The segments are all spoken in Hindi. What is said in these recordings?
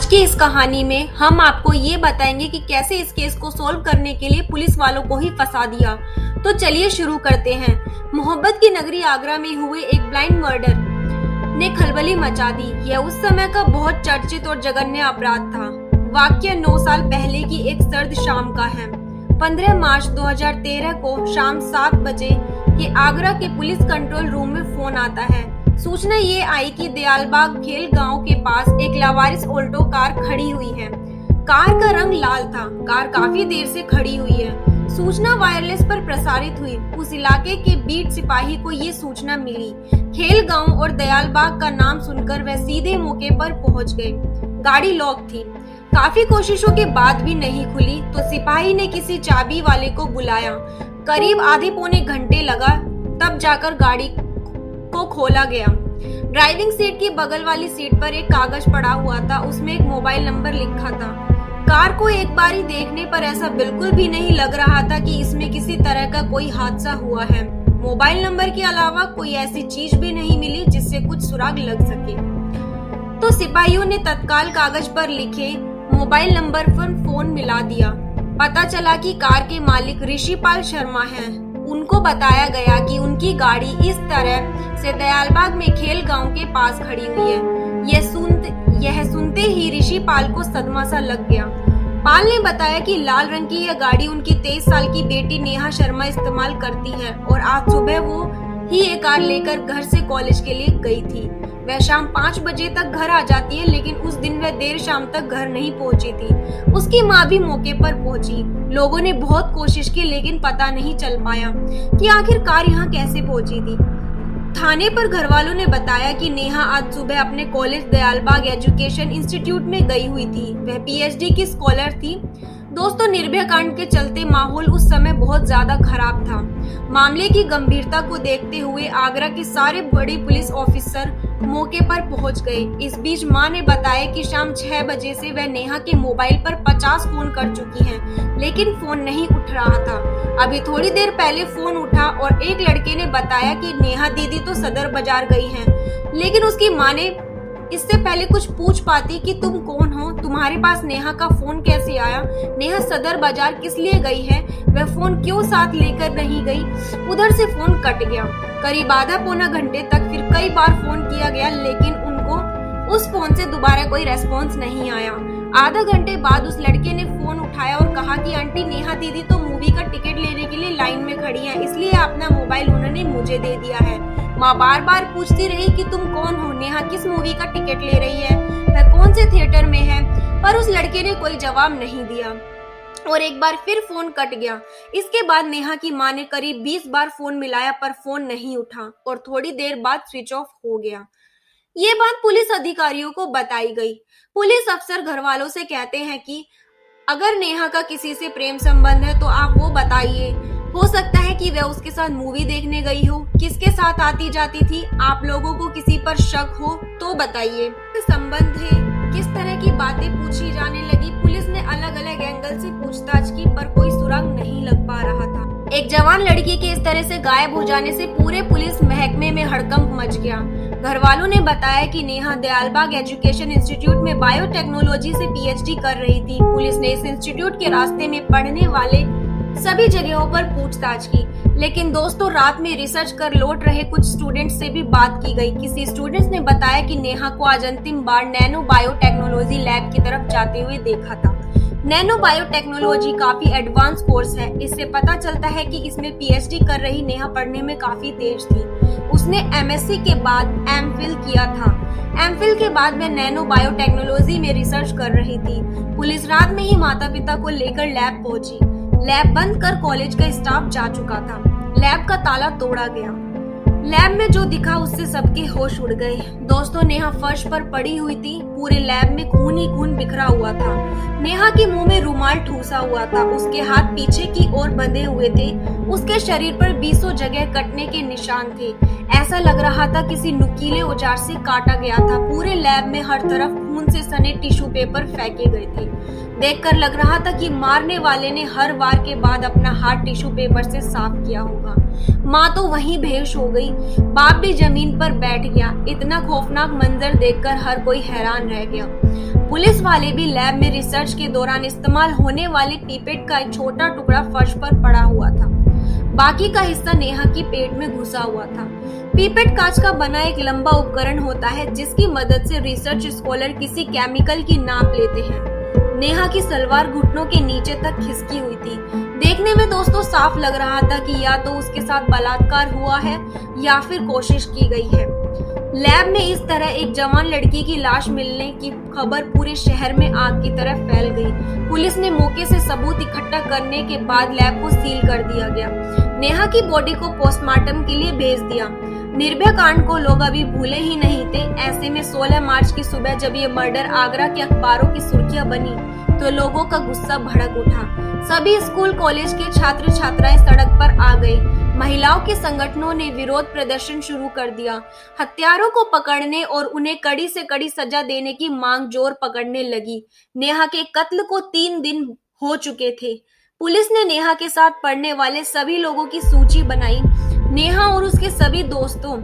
आज की इस कहानी में हम आपको ये बताएंगे कि कैसे इस केस को सोल्व करने के लिए पुलिस वालों को ही फंसा दिया। तो चलिए शुरू करते हैं। मोहब्बत की नगरी आगरा में हुए एक ब्लाइंड मर्डर ने खलबली मचा दी। यह उस समय का बहुत चर्चित और जघन्य अपराध था। वाकया 9 साल पहले की एक सर्द शाम का है। 15 मार्च 2013 को शाम 7 बजे के आगरा के पुलिस कंट्रोल रूम में फोन आता है। सूचना ये आई कि दयालबाग खेल गांव के पास एक लावारिस ऑल्टो कार खड़ी हुई है। कार का रंग लाल था। कार काफी देर से खड़ी हुई है। सूचना वायरलेस पर प्रसारित हुई। उस इलाके के बीट सिपाही को ये सूचना मिली। खेल गांव और दयालबाग का नाम सुनकर वह सीधे मौके पर पहुंच गए। गाड़ी लॉक थी। काफी कोशिशों के बाद भी नहीं खुली तो सिपाही ने किसी चाबी वाले को बुलाया। करीब आधे पौने घंटे लगा, तब जाकर गाड़ी को खोला गया। ड्राइविंग सीट की बगल वाली सीट पर एक कागज पड़ा हुआ था। उसमें एक मोबाइल नंबर लिखा था। कार को एक बारी देखने पर ऐसा बिल्कुल भी नहीं लग रहा था कि इसमें किसी तरह का कोई हादसा हुआ है। मोबाइल नंबर के अलावा कोई ऐसी चीज भी नहीं मिली जिससे कुछ सुराग लग सके। तो सिपाहियों ने तत्काल कागज पर लिखे मोबाइल नंबर पर फोन मिला दिया। पता चला कि कार के मालिक ऋषिपाल शर्मा हैं। उनको बताया गया कि उनकी गाड़ी इस तरह से दयालबाग में खेल गांव के पास खड़ी हुई है। यह सुनते ही ऋषिपाल को सदमा सा लग गया। पाल ने बताया कि लाल रंग की यह गाड़ी उनकी 23 साल की बेटी नेहा शर्मा इस्तेमाल करती है और आज सुबह वो ही ये कार लेकर घर से कॉलेज के लिए गई थी। वह शाम 5 बजे तक घर आ जाती है, लेकिन उस दिन वह देर शाम तक घर नहीं पहुंची थी। उसकी माँ भी मौके पर पहुंची। लोगों ने बहुत कोशिश की, लेकिन पता नहीं चल पाया कि आखिर कार यहाँ कैसे पहुंची थी। थाने पर घर वालों ने बताया कि नेहा आज सुबह अपने कॉलेज दयालबाग एजुकेशन इंस्टीट्यूट में गई हुई थी। वह पीएचडी की स्कॉलर थी। दोस्तों, निर्भया कांड के चलते माहौल उस समय बहुत ज्यादा खराब था। मामले की गंभीरता को देखते हुए आगरा के सारे बड़े पुलिस ऑफिसर मौके पर पहुंच गए। इस बीच मां ने बताया कि शाम 6 बजे से वह नेहा के मोबाइल पर 50 फोन कर चुकी हैं, लेकिन फोन नहीं उठ रहा था। अभी थोड़ी देर पहले फोन उठा और एक लड़के ने बताया कि नेहा दीदी तो सदर बाजार गई हैं, लेकिन उसकी मां ने इससे पहले कुछ पूछ पाती कि तुम कौन हो, तुम्हारे पास नेहा का फोन कैसे आया, नेहा सदर बाजार किस लिए गई है, वह फोन क्यों साथ लेकर नहीं गई। उधर से फोन कट गया। करीब आधा पौना घंटे तक फिर कई बार फोन किया गया, लेकिन उनको उस फोन से दोबारा कोई रेस्पॉन्स नहीं आया। आधा घंटे बाद उस लड़के ने फोन उठाया और कहा कि आंटी, नेहा दीदी तो मूवी का टिकट लेने के लिए लाइन में खड़ी है, इसलिए अपना मोबाइल उन्होंने मुझे दे दिया है। माँ बार बार पूछती रही कि तुम कौन हो, नेहा किस मूवी का टिकट ले रही है, वह कौन से थिएटर में है, पर उस लड़के ने कोई जवाब नहीं दिया और एक बार फिर फोन कट गया। इसके बाद नेहा की माँ ने करीब 20 बार फोन मिलाया, पर फोन नहीं उठा और थोड़ी देर बाद स्विच ऑफ हो गया। ये बात पुलिस अधिकारियों को बताई गई। पुलिस अफसर घर वालों से कहते हैं कि अगर नेहा का किसी से प्रेम संबंध है तो आप वो बताइए। हो सकता है कि वह उसके साथ मूवी देखने गई हो। किसके साथ आती जाती थी, आप लोगों को किसी पर शक हो तो बताइए। संबंध है, किस तरह की बातें पूछी जाने लगी। पुलिस ने अलग अलग एंगल से पूछताछ की, पर कोई सुराग नहीं लग पा रहा था। एक जवान लड़की के इस तरह से गायब हो जाने से पूरे पुलिस महकमे में हड़कंप मच गया। घर वालों ने बताया कि नेहा दयालबाग एजुकेशन इंस्टीट्यूट में बायोटेक्नोलॉजी से पीएचडी कर रही थी। पुलिस ने इस इंस्टीट्यूट के रास्ते में पढ़ने वाले सभी जगहों पर पूछताछ की, लेकिन दोस्तों, रात में रिसर्च कर लौट रहे कुछ स्टूडेंट्स से भी बात की गई। किसी स्टूडेंट्स ने बताया कि नेहा को आज अंतिम बार नैनो बायोटेक्नोलॉजी लैब की तरफ जाते हुए देखा था। नैनो बायोटेक्नोलॉजी काफी एडवांस कोर्स है। इससे पता चलता है कि इसमें पीएचडी कर रही नेहा पढ़ने में काफी तेज थी। उसने एमएससी के बाद एमफिल किया था। एमफिल के बाद वह नैनो बायोटेक्नोलॉजी में रिसर्च कर रही थी। पुलिस रात में ही माता पिता को लेकर लैब पहुंची। लैब बंद कर कॉलेज का स्टाफ जा चुका था। लैब का ताला तोड़ा गया। लैब में जो दिखा उससे सबके होश उड़ गए। दोस्तों, नेहा फर्श पर पड़ी हुई थी। पूरे लैब में खून ही खून बिखरा हुआ था। नेहा के मुंह में रुमाल ठूसा हुआ था। उसके हाथ पीछे की ओर बंधे हुए थे। उसके शरीर पर 20 जगह कटने के निशान थे। ऐसा लग रहा था किसी नुकीले औजार से काटा गया था। पूरे लैब में हर तरफ खून से सने टिश्यू पेपर फेंके गए थे। देखकर लग रहा था कि मारने वाले ने हर वार के बाद अपना हाथ टिश्यू पेपर से साफ किया होगा। माँ तो वहीं बेहोश हो गई। बाप भी जमीन पर बैठ गया। इतना खौफनाक मंजर देखकर हर कोई हैरान रह गया। पुलिस वाले भी लैब में रिसर्च के दौरान इस्तेमाल होने वाले पीपेट का एक छोटा टुकड़ा फर्श पर पड़ा हुआ था। बाकी का हिस्सा नेहा की पेट में घुसा हुआ था। पीपेट कांच का बना एक लंबा उपकरण होता है जिसकी मदद से रिसर्च स्कॉलर किसी केमिकल की नाप लेते हैं। नेहा की सलवार घुटनों के नीचे तक खिसकी हुई थी। देखने में दोस्तों साफ लग रहा था कि या तो उसके साथ बलात्कार हुआ है या फिर कोशिश की गई है। लैब में इस तरह एक जवान लड़की की लाश मिलने की खबर पूरे शहर में आग की तरह फैल गई। पुलिस ने मौके से सबूत इकट्ठा करने के बाद लैब को सील कर दिया गया। नेहा की बॉडी को पोस्टमार्टम के लिए भेज दिया। निर्भया कांड को लोग अभी भूले ही नहीं थे। ऐसे में 16 मार्च की सुबह जब ये मर्डर आगरा के अखबारों की सुर्खियां बनी तो लोगों का गुस्सा भड़क उठा। सभी स्कूल कॉलेज के छात्र छात्राएं सड़क पर आ गए। महिलाओं के संगठनों ने विरोध प्रदर्शन शुरू कर दिया। हत्यारों को पकड़ने और उन्हें कड़ी से कड़ी सजा देने की मांग जोर पकड़ने लगी। नेहा के कत्ल को 3 दिन हो चुके थे। पुलिस ने नेहा के साथ पढ़ने वाले सभी लोगों की सूची बनाई। नेहा और उसके सभी दोस्तों,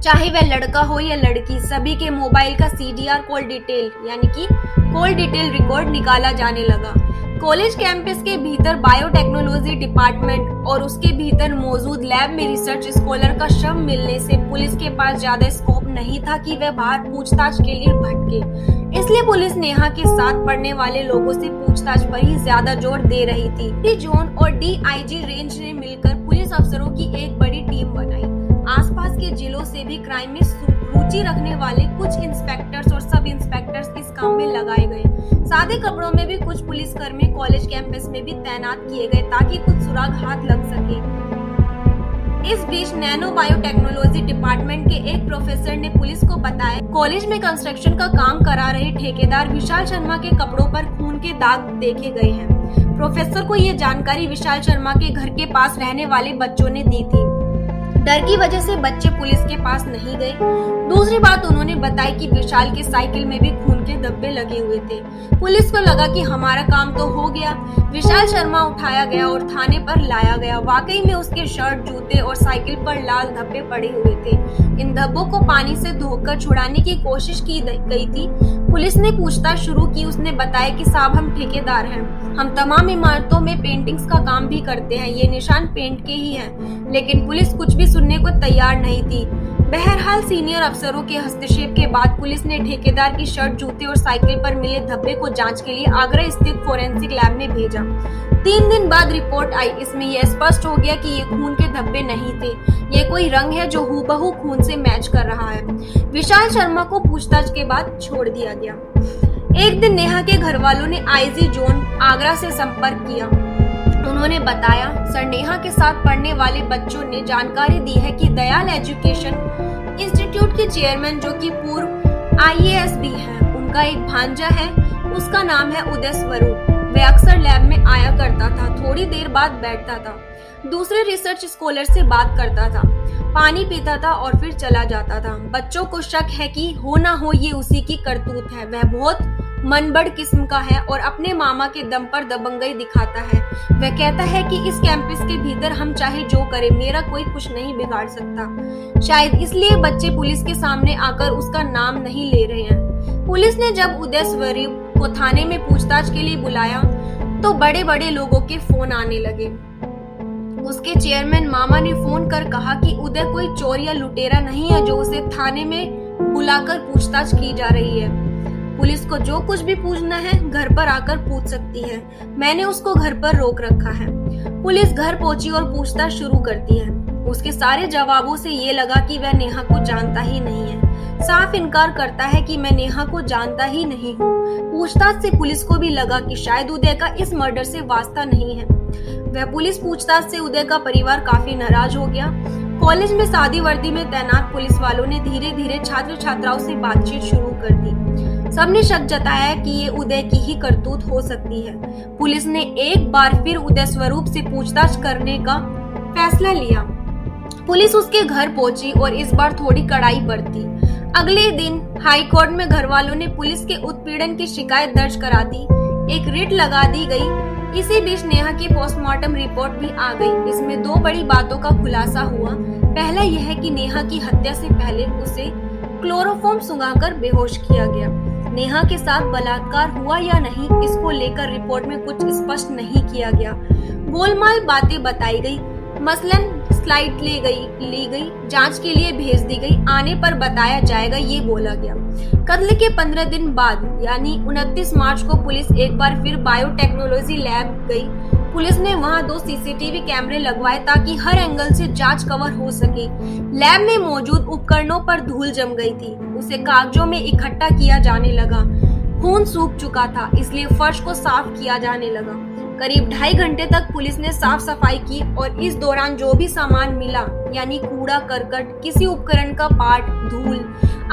चाहे वह लड़का हो या लड़की, सभी के मोबाइल का CDR कॉल डिटेल यानी कि कॉल डिटेल रिकॉर्ड निकाला जाने लगा। कॉलेज कैंपस के भीतर बायोटेक्नोलॉजी डिपार्टमेंट और उसके भीतर मौजूद लैब में रिसर्च स्कॉलर का शव मिलने से पुलिस के पास ज्यादा स्कोप नहीं था कि वह बाहर पूछताछ के लिए भटके। इसलिए पुलिस नेहा के साथ पढ़ने वाले लोगों से पूछताछ पर ही ज्यादा जोर दे रही थी। डी जोन और DIG रेंज ने मिलकर पुलिस अफसरों की एक बड़ी टीम बनाई। आसपास के जिलों से भी क्राइम में रुचि रखने वाले कुछ इंस्पेक्टर्स और सब इंस्पेक्टर्स इस काम में लगाए गए। सादे कपड़ों में भी कुछ पुलिसकर्मी कॉलेज कैंपस में भी तैनात किए गए ताकि कुछ सुराग हाथ लग सके। इस बीच नैनो बायोटेक्नोलॉजी डिपार्टमेंट के एक प्रोफेसर ने पुलिस को बताया कॉलेज में कंस्ट्रक्शन का काम करा रहे ठेकेदार विशाल शर्मा के कपड़ों पर खून के दाग देखे गए हैं। प्रोफेसर को ये जानकारी विशाल शर्मा के घर के पास रहने वाले बच्चों ने दी थी। डर की वजह से बच्चे पुलिस के पास नहीं गए। दूसरी बात उन्होंने बताई कि विशाल के साइकिल में भी खून के धब्बे लगे हुए थे। पुलिस को लगा कि हमारा काम तो हो गया। विशाल शर्मा उठाया गया और थाने पर लाया गया। वाकई में उसके शर्ट, जूते और साइकिल पर लाल धब्बे पड़े हुए थे। इन धब्बों को पानी से धोकर छुड़ाने की कोशिश की गई थी। पुलिस ने पूछताछ शुरू की। उसने बताया कि साहब, हम ठेकेदार हैं, हम तमाम इमारतों में पेंटिंग्स का काम भी करते हैं, ये निशान पेंट के ही हैं। लेकिन पुलिस कुछ भी सुनने को तैयार नहीं थी। बहरहाल सीनियर अफसरों के हस्तक्षेप के बाद पुलिस ने ठेकेदार की शर्ट, जूते और साइकिल पर मिले धब्बे को जांच के लिए आगरा स्थित फोरेंसिक लैब में भेजा। 3 दिन बाद रिपोर्ट आई। इसमें यह स्पष्ट हो गया कि ये खून के धब्बे नहीं थे, ये कोई रंग है जो हूबहू खून से मैच कर रहा है। विशाल शर्मा को पूछताछ के बाद छोड़ दिया गया। एक दिन नेहा के घर वालों ने IG जोन आगरा से संपर्क किया। उन्होंने बताया, सर, नेहा के साथ पढ़ने वाले बच्चों ने जानकारी दी है कि दयाल एजुकेशन इंस्टीट्यूट के चेयरमैन, जो कि पूर्व IAS भी हैं, उनका एक भांजा है, उसका नाम है उदय स्वरूप। वह अक्सर लैब में आया करता था, थोड़ी देर बाद बैठता था, दूसरे रिसर्च स्कॉलर से बात करता था, पानी पीता था और फिर चला जाता था। बच्चों को शक है कि हो ना हो ये उसी की करतूत है। वह बहुत मनबड़ किस्म का है और अपने मामा के दम पर दबंगई दिखाता है। वह कहता है कि इस कैंपस के भीतर हम चाहे जो करें, मेरा कोई कुछ नहीं बिगाड़ सकता। शायद इसलिए बच्चे पुलिस के सामने आकर उसका नाम नहीं ले रहे हैं। पुलिस ने जब उदय स्वरूप को थाने में पूछताछ के लिए बुलाया तो बड़े बड़े लोगों के फोन आने लगे। उसके चेयरमैन मामा ने फोन कर कहा कि उदय कोई चोर या लुटेरा नहीं है जो उसे थाने में बुलाकर पूछताछ की जा रही है। पुलिस को जो कुछ भी पूछना है घर पर आकर पूछ सकती है। मैंने उसको घर पर रोक रखा है। पुलिस घर पहुंची और पूछताछ शुरू करती है। उसके सारे जवाबों से ये लगा कि वह नेहा को जानता ही नहीं है। साफ इनकार करता है कि मैं नेहा को जानता ही नहीं हूँ। पूछताछ से पुलिस को भी लगा कि शायद उदय का इस मर्डर से वास्ता नहीं है। वह पुलिस पूछताछ से उदय का परिवार काफी नाराज हो गया। कॉलेज में सादी वर्दी में तैनात पुलिस वालों ने धीरे धीरे छात्र छात्राओं से बातचीत शुरू कर दी। सबने शक जताया कि ये उदय की ही करतूत हो सकती है। पुलिस ने एक बार फिर उदय स्वरूप से पूछताछ करने का फैसला लिया। पुलिस उसके घर पहुंची और इस बार थोड़ी कड़ाई बरती। अगले दिन हाई कोर्ट में घर वालों ने पुलिस के उत्पीड़न की शिकायत दर्ज करा दी। एक रिट लगा दी गई। इसी बीच नेहा की पोस्टमार्टम रिपोर्ट भी आ गई। इसमें 2 बड़ी बातों का खुलासा हुआ। पहला यह है कि नेहा की हत्या से पहले उसे क्लोरोफॉर्म सुंघाकर बेहोश किया गया। नेहा के साथ बलात्कार हुआ या नहीं, इसको लेकर रिपोर्ट में कुछ स्पष्ट नहीं किया गया। गोलमाल बातें बताई गई, मसलन स्लाइड ली गई, जांच के लिए भेज दी गई, आने पर बताया जाएगा, ये बोला गया। कत्ल के 15 दिन बाद यानी 29 मार्च को पुलिस एक बार फिर बायोटेक्नोलॉजी लैब गई। पुलिस ने वहां 2 सीसीटीवी कैमरे लगवाए ताकि हर एंगल से जांच कवर हो सके। लैब में मौजूद उपकरणों पर धूल जम गई थी, उसे कागजों में इकट्ठा किया जाने लगा। खून सूख चुका था, इसलिए फर्श को साफ किया जाने लगा। करीब 2.5 घंटे तक पुलिस ने साफ सफाई की और इस दौरान जो भी सामान मिला यानी कूड़ा करकट, किसी उपकरण का पार्ट, धूल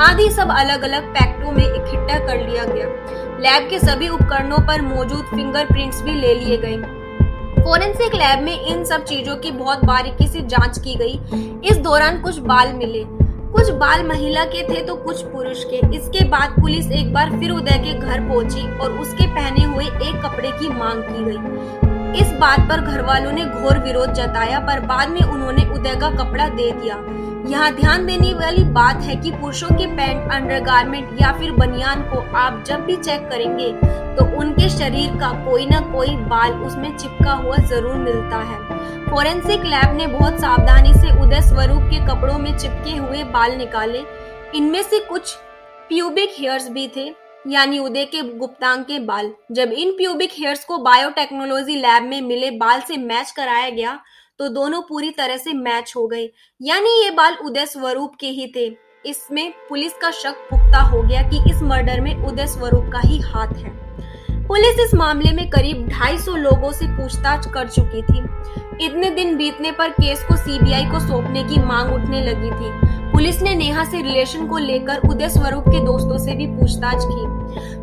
आदि सब अलग अलग पैकेटों में इकट्ठा कर लिया गया। लैब के सभी उपकरणों पर मौजूद फिंगरप्रिंट्स भी ले लिए गए। फोरेंसिक लैब में इन सब चीजों की बहुत बारीकी से जांच की गई। इस दौरान कुछ बाल मिले, कुछ बाल महिला के थे तो कुछ पुरुष के। इसके बाद पुलिस एक बार फिर उदय के घर पहुंची और उसके पहने हुए एक कपड़े की मांग की गई। इस बात पर घर वालों ने घोर विरोध जताया, पर बाद में उन्होंने उदय का कपड़ा दे दिया। यहाँ ध्यान देने वाली बात है कि पुरुषों के पैंट, अंडरगारमेंट या फिर बनियान को आप जब भी चेक करेंगे तो उनके शरीर का कोई न कोई बाल उसमें चिपका हुआ जरूर मिलता है। फोरेंसिक लैब ने बहुत सावधानी से उदय स्वरूप के कपड़ों में चिपके हुए बाल निकाले। इनमें से कुछ प्यूबिक हेयर्स भी थे, यानी उदय के गुप्तांग के बाल। जब इन प्यूबिक हेयर्स को बायोटेक्नोलॉजी लैब में मिले बाल से मैच कराया गया तो दोनों पूरी तरह से मैच हो गए, यानी ये बाल उदय स्वरूप के ही थे। इसमें पुलिस का शक पुख्ता हो गया कि इस मर्डर में उदय स्वरूप का ही हाथ है। पुलिस इस मामले में करीब 250 लोगों से पूछताछ कर चुकी थी। इतने दिन बीतने पर केस को सीबीआई को सौंपने की मांग उठने लगी थी। पुलिस ने नेहा से रिलेशन को लेकर उदय स्वरूप के दोस्तों से भी पूछताछ की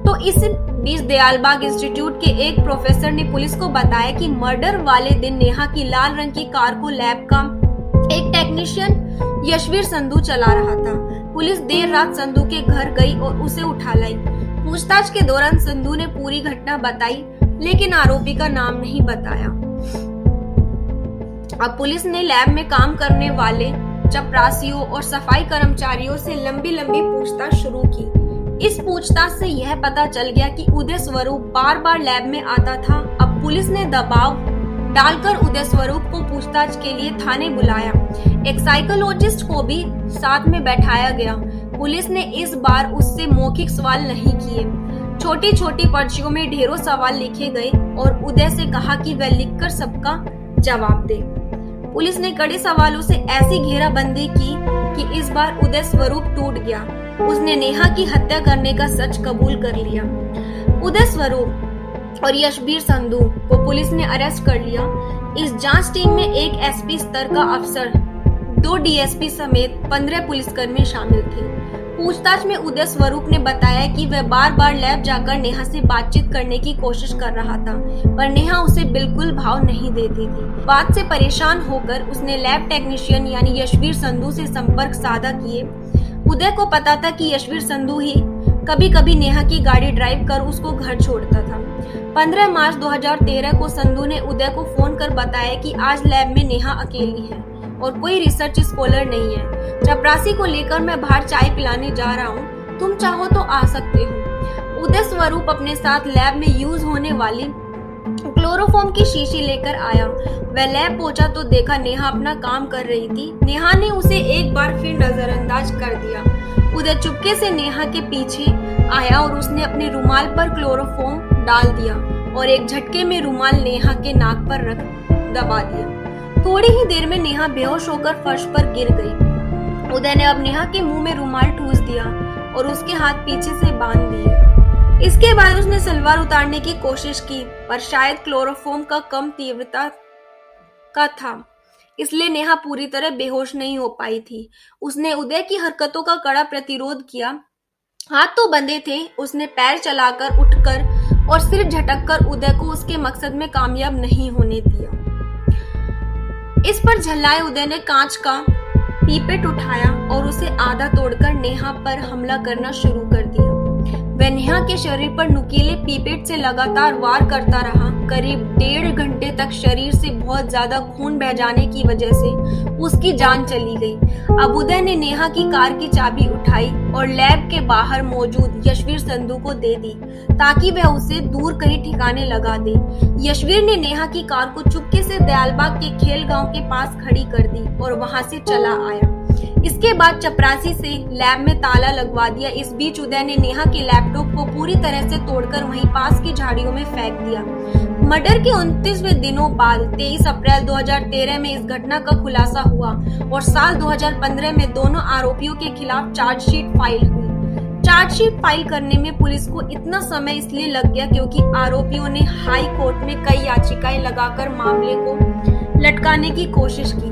तो इस बीच दयालबाग इंस्टीट्यूट के एक प्रोफेसर ने पुलिस को बताया कि मर्डर वाले दिन नेहा की लाल रंग की कार को लैब का एक टेक्नीशियन यशवीर संधू चला रहा था। पुलिस देर रात संधू के घर गई और उसे उठा लाई। पूछताछ के दौरान संधू ने पूरी घटना बताई, लेकिन आरोपी का नाम नहीं बताया। अब पुलिस ने लैब में काम करने वाले चपरासियों और सफाई कर्मचारियों से लंबी पूछताछ शुरू की। इस पूछताछ से यह पता चल गया कि उदय स्वरूप बार बार लैब में आता था। अब पुलिस ने दबाव डालकर उदय स्वरूप को पूछताछ के लिए थाने बुलाया। एक साइकोलॉजिस्ट को भी साथ में बैठाया गया। पुलिस ने इस बार उससे मौखिक सवाल नहीं किए, छोटी छोटी पर्चियों में ढेरों सवाल लिखे गए और उदय से कहा कि वह लिखकर सबका जवाब दे। पुलिस ने कड़े सवालों से ऐसी घेराबंदी की कि इस बार उदय स्वरूप टूट गया। उसने नेहा की हत्या करने का सच कबूल कर लिया। उदय स्वरूप और यशवीर संधू को पुलिस ने अरेस्ट कर लिया। इस जांच टीम में एक एसपी स्तर का अफसर, 2 डीएसपी समेत 15 पुलिसकर्मी शामिल थे। पूछताछ में उदय स्वरूप ने बताया कि वह बार बार लैब जाकर नेहा से बातचीत करने की कोशिश कर रहा था, पर नेहा उसे बिल्कुल भाव नहीं देती थी। बात से परेशान होकर उसने लैब टेक्नीशियन यानी यशवीर संधू से संपर्क साधा किए। उदय को पता था कि यशवीर संधू ही कभी कभी नेहा की गाड़ी ड्राइव कर उसको घर छोड़ता था। 15 मार्च 2013 को संधू ने उदय को फोन कर बताया कि आज लैब में नेहा अकेली है और कोई रिसर्च स्कॉलर नहीं है। चपरासी को लेकर मैं बाहर चाय पिलाने जा रहा हूँ, तुम चाहो तो आ सकते हो। उदय स्वरूप अपने साथ लैब में यूज होने वाली क्लोरोफॉर्म की शीशी लेकर आया। वह लैब पहुंचा तो देखा नेहा अपना काम कर रही थी। नेहा ने उसे एक बार फिर नजरअंदाज कर दिया। उदय चुपके से नेहा के पीछे आया और उसने अपने रुमाल पर क्लोरोफॉर्म डाल दिया और एक झटके में रुमाल नेहा के नाक पर रख दबा दिया। थोड़ी ही देर में नेहा बेहोश होकर फर्श पर गिर गई। उदय ने अब नेहा के मुंह में रुमाल ठूस दिया और उसके हाथ पीछे से बांध दिए। इसके बाद उसने सलवार उतारने की कोशिश की, पर शायद क्लोरोफॉर्म का कम तीव्रता का था, इसलिए नेहा पूरी तरह बेहोश नहीं हो पाई थी। उसने उदय की हरकतों का कड़ा प्रतिरोध किया। हाथ तो बंधे थे। उसने पैर चलाकर, उठकर और सिर झटककर उदय को उसके मकसद में कामयाब नहीं होने दिया। इस पर झल्लाए उदय ने कांच का पीपेट उठाया और उसे आधा तोड़कर नेहा पर हमला करना शुरू कर दिया। वह नेहा के शरीर पर नुकीले पीपेट से लगातार वार करता रहा। करीब 1.5 घंटे तक शरीर से बहुत ज्यादा खून बह जाने की वजह से उसकी जान चली गई। अब उदय ने नेहा की कार की चाबी उठाई और लैब के बाहर मौजूद यशवीर संधू को दे दी ताकि वह उसे दूर कहीं ठिकाने लगा दे। यशवीर ने नेहा की कार को चुपके से दयालबाग के खेल गांव के पास खड़ी कर दी और वहां से चला आया। इसके बाद चपरासी से लैब में ताला लगवा दिया। इस बीच उदय ने नेहा के लैपटॉप को पूरी तरह से तोड़कर वहीं पास की झाड़ियों में फेंक दिया। मर्डर के 29वें दिनों बाद 23 अप्रैल 2013 में इस घटना का खुलासा हुआ और साल 2015 में दोनों आरोपियों के खिलाफ चार्जशीट फाइल हुई। चार्जशीट फाइल करने में पुलिस को इतना समय इसलिए लग गया क्योंकि आरोपियों ने हाई कोर्ट में कई याचिकाएं लगाकर मामले को लटकाने की कोशिश की,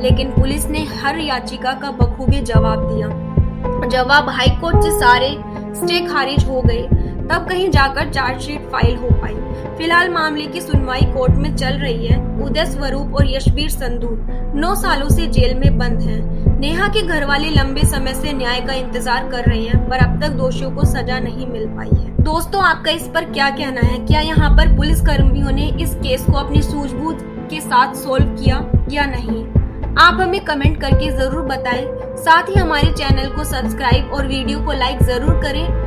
लेकिन पुलिस ने हर याचिका का बखूबी जवाब दिया। जवाब हाई कोर्ट से सारे स्टे खारिज हो गए, तब कहीं जाकर चार्जशीट फाइल हो पाई। फिलहाल मामले की सुनवाई कोर्ट में चल रही है। उदय स्वरूप और यशवीर संधू 9 सालों से जेल में बंद हैं। नेहा के घर वाले लंबे समय से न्याय का इंतजार कर रहे हैं, पर अब तक दोषियों को सजा नहीं मिल पाई है। दोस्तों, आपका इस पर क्या कहना है? क्या यहाँ पर पुलिस कर्मियों ने इस केस को अपनी सूझबूझ के साथ सोल्व किया या नहीं? आप हमें कमेंट करके जरूर बताएं। साथ ही हमारे चैनल को सब्सक्राइब और वीडियो को लाइक जरूर करें